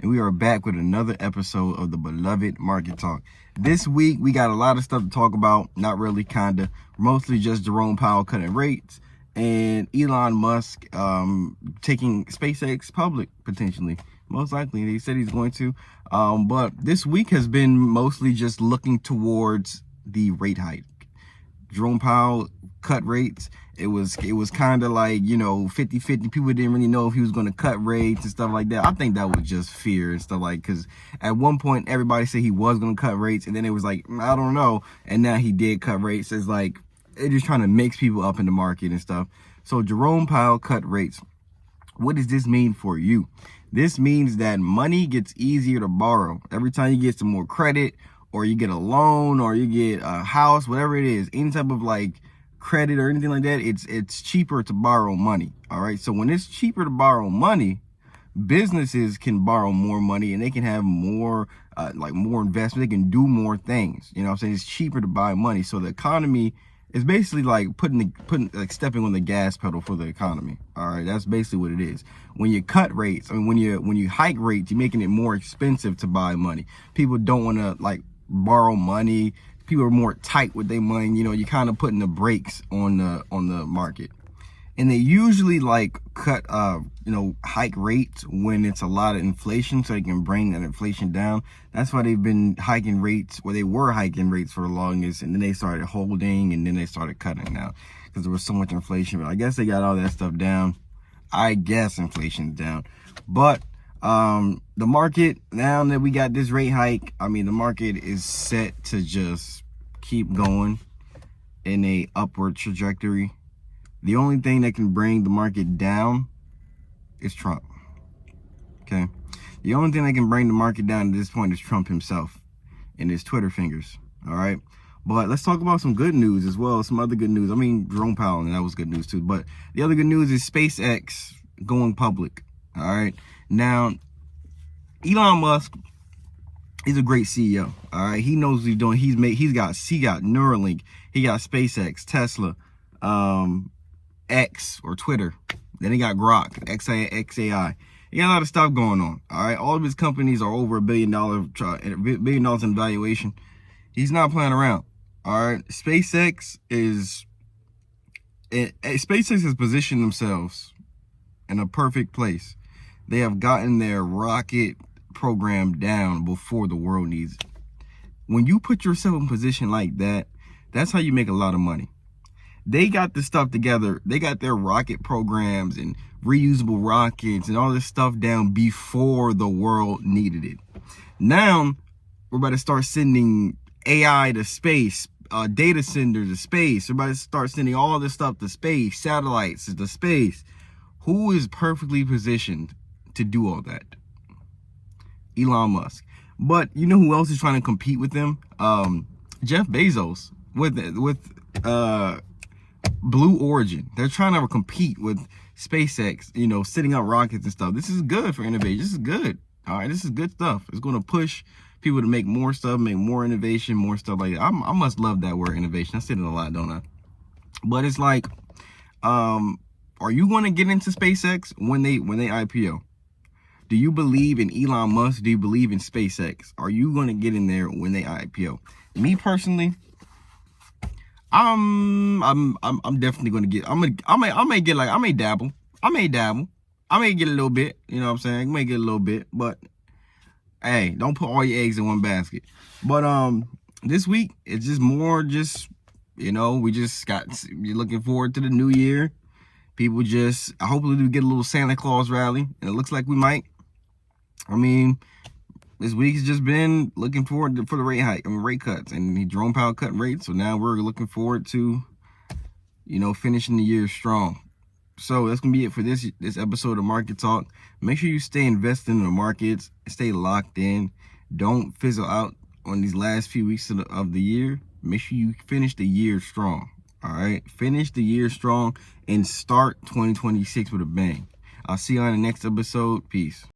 and we are back with another episode of the beloved Market Talk. This week, we got a lot of stuff to talk about, not really, kinda, mostly just Jerome Powell cutting rates and Elon Musk taking SPACEX public, potentially. Most likely, he said he's going to. But this week has been mostly just looking towards the rate hike. Jerome Powell cut rates. It was kind of like, 50-50. People didn't really know if he was going to cut rates and stuff like that. I think that was just fear and stuff, like, because at one point everybody said he was going to cut rates, and then it was like, I don't know, and now he did cut rates. It's like they're just trying to mix people up in the market and stuff. So Jerome Powell cut rates. What does this mean for you? This means that money gets easier to borrow. Every time you get some more credit, or you get a loan, or you get a house, whatever it is, any type of like credit or anything like that, it's cheaper to borrow money. All right. So when it's cheaper to borrow money, businesses can borrow more money and they can have more more investment. They can do more things. You know what I'm saying? It's cheaper to buy money. So the economy is basically like putting stepping on the gas pedal for the economy. All right. That's basically what it is. When you cut rates, I mean, when you hike rates, you're making it more expensive to buy money. People don't want to like borrow money. People are more tight with their money. You're kind of putting the brakes on the market. And they usually like cut hike rates when it's a lot of inflation, so they can bring that inflation down. That's why they've been hiking rates, or they were hiking rates for the longest, and then they started holding, and then they started cutting now because there was so much inflation. But I guess they got all that stuff down. I guess inflation's down. But the market, now that we got this rate hike, I mean, the market is set to just keep going in a upward trajectory. The only thing that can bring the market down is Trump. Okay. The only thing that can bring the market down at this point is Trump himself and his Twitter fingers. All right. But let's talk about some good news as well. Some other good news. I mean, Jerome Powell, and that was good news too. But the other good news is SpaceX going public. All right. Now, Elon Musk is a great CEO. All right. He knows what he's doing. He got Neuralink. He got SpaceX, Tesla, X or Twitter. Then he got Grok, XAI. He got a lot of stuff going on. All right. All of his companies are over $1 billion in valuation. He's not playing around. All right. SpaceX has positioned themselves in a perfect place. They have gotten their rocket program down before the world needs it. When you put yourself in a position like that, that's how you make a lot of money. They got this stuff together. They got their rocket programs and reusable rockets and all this stuff down before the world needed it. Now, we're about to start sending AI to space, data centers to space. We're about to start sending all this stuff to space, satellites to space. Who is perfectly positioned to do all that? Elon Musk. But you know who else is trying to compete with them? Jeff Bezos with Blue Origin. They're trying to compete with SpaceX, setting up rockets and stuff. This is good for innovation. This is good. All right, this is good stuff. It's going to push people to make more stuff, make more innovation, more stuff like that. I must love that word innovation. I said it a lot, don't I? But it's like, are you going to get into SpaceX when they IPO? Do you believe in Elon Musk? Do you believe in SpaceX? Are you going to get in there when they IPO? Me personally, I'm definitely going to get. I may dabble. I may get a little bit. You know what I'm saying? I may get a little bit, but hey, don't put all your eggs in one basket. But this week it's just more you're looking forward to the new year. People hopefully we get a little Santa Claus rally, and it looks like we might. I mean, this week has just been looking forward for the rate cuts, and Jerome Powell cutting rates. So now we're looking forward to, finishing the year strong. So that's gonna be it for this episode of Market Talk. Make sure you stay invested in the markets, stay locked in. Don't fizzle out on these last few weeks of the year. Make sure you finish the year strong. All right, finish the year strong and start 2026 with a bang. I'll see you on the next episode. Peace.